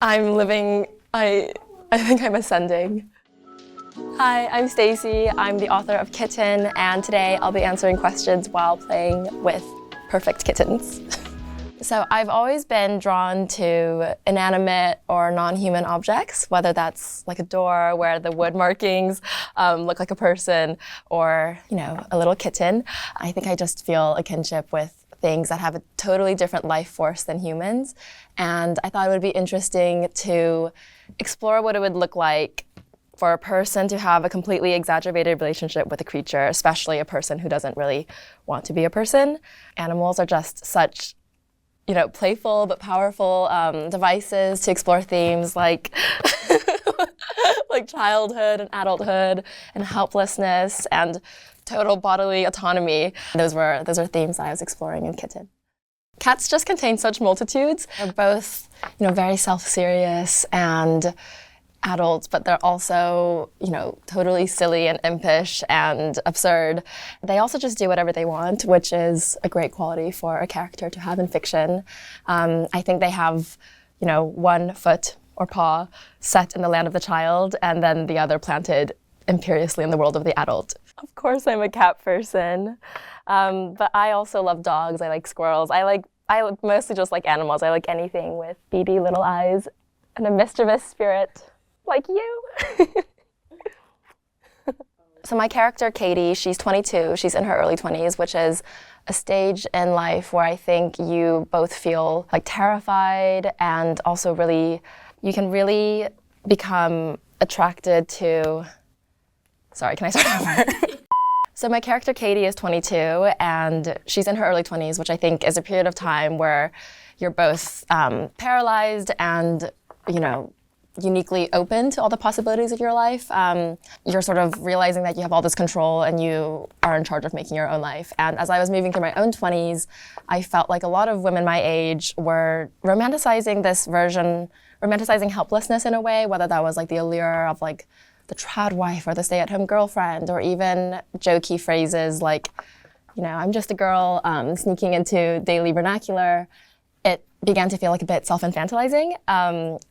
I think I'm ascending. Hi, I'm Stacey. I'm the author of Kitten, and today I'll be answering questions while playing with perfect kittens. So I've always been drawn to inanimate or non-human objects, whether that's like a door where the wood markings look like a person, or, a little kitten. I think I just feel a kinship with things that have a totally different life force than humans. And I thought it would be interesting to explore what it would look like for a person to have a completely exacerbated relationship with a creature, especially a person who doesn't really want to be a person. Animals are just such, playful but powerful devices to explore themes like like childhood and adulthood and helplessness and total bodily autonomy. Those are themes that I was exploring in Kitten. Cats just contain such multitudes. They're both, very self-serious and adults, but they're also, totally silly and impish and absurd. They also just do whatever they want, which is a great quality for a character to have in fiction. I think they have, one foot or paw set in the land of the child, and then the other planted imperiously in the world of the adult. Of course I'm a cat person, but I also love dogs. I like squirrels. I mostly just like animals. I like anything with beady little eyes and a mischievous spirit. Like you. So my character, Katie, she's 22. She's in her early 20s, which is a stage in life where I think you both feel like terrified and also you can really become attracted to... Sorry, can I start over? So my character, Katie, is 22, and she's in her early 20s, which I think is a period of time where you're both paralyzed and, uniquely open to all the possibilities of your life. You're sort of realizing that you have all this control and you are in charge of making your own life. And as I was moving through my own 20s, I felt like a lot of women my age were romanticizing helplessness in a way, whether that was like the allure of like the trad wife or the stay-at-home girlfriend, or even jokey phrases like, I'm just a girl sneaking into daily vernacular. It began to feel like a bit self-infantilizing.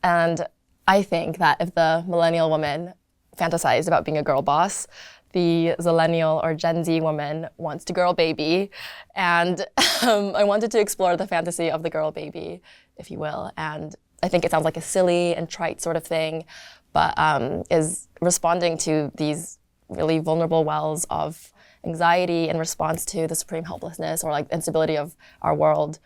And I think that if the millennial woman fantasized about being a girl boss, the zillennial or Gen Z woman wants to girl baby. And I wanted to explore the fantasy of the girl baby, if you will. And I think it sounds like a silly and trite sort of thing, but is responding to these really vulnerable wells of anxiety in response to the supreme helplessness or like instability of our world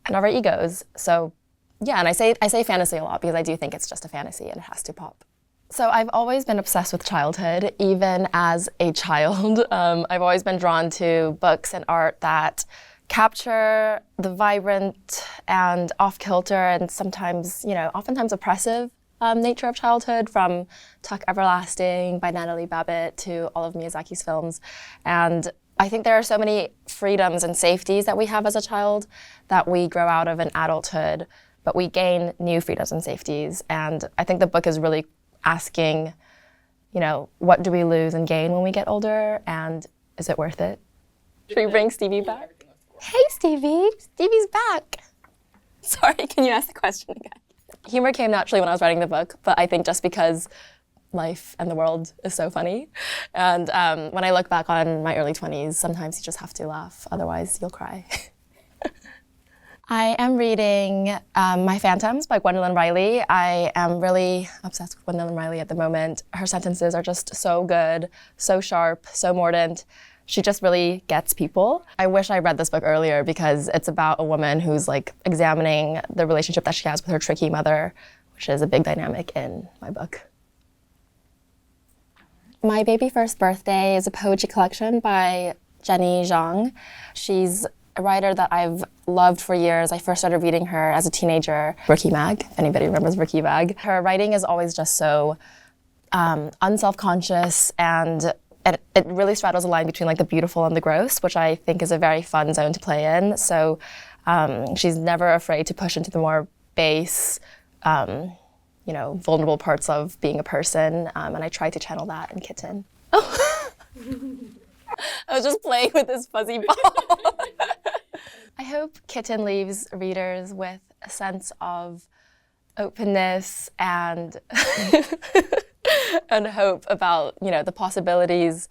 and of our egos. So yeah, and I say fantasy a lot because I do think it's just a fantasy and it has to pop. So I've always been obsessed with childhood, even as a child. I've always been drawn to books and art that capture the vibrant and off-kilter and sometimes, oftentimes oppressive nature of childhood, from Tuck Everlasting by Natalie Babbitt to all of Miyazaki's films. And I think there are so many freedoms and safeties that we have as a child that we grow out of in adulthood, but we gain new freedoms and safeties. And I think the book is really asking, what do we lose and gain when we get older, and is it worth it? Should we bring Stevie back? Hey, Stevie. Stevie's back. Sorry, can you ask the question again? Humor came naturally when I was writing the book, but I think just because life and the world is so funny. And when I look back on my early 20s, sometimes you just have to laugh, otherwise you'll cry. I am reading My Phantoms by Gwendolyn Riley. I am really obsessed with Gwendolyn Riley at the moment. Her sentences are just so good, so sharp, so mordant. She just really gets people. I wish I read this book earlier because it's about a woman who's like examining the relationship that she has with her tricky mother, which is a big dynamic in my book. My Baby First Birthday is a poetry collection by Jenny Zhang. She's a writer that I've loved for years. I first started reading her as a teenager. Rookie Mag, if anybody remembers Rookie Mag. Her writing is always just so unself-conscious, and it really straddles a line between like the beautiful and the gross, which I think is a very fun zone to play in. So she's never afraid to push into the more base, vulnerable parts of being a person, and I try to channel that in Kitten. Oh. I was just playing with this fuzzy ball. I hope Kitten leaves readers with a sense of openness and and hope about, you know, the possibilities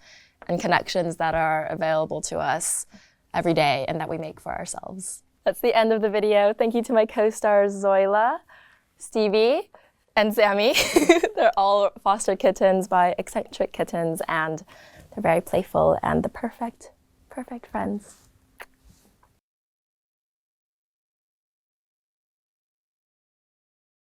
and connections that are available to us every day and that we make for ourselves. That's the end of the video. Thank you to my co-stars Zoila, Stevie, and Sammy. They're all foster kittens by Eccentric Kittens, and they're very playful and the perfect friends.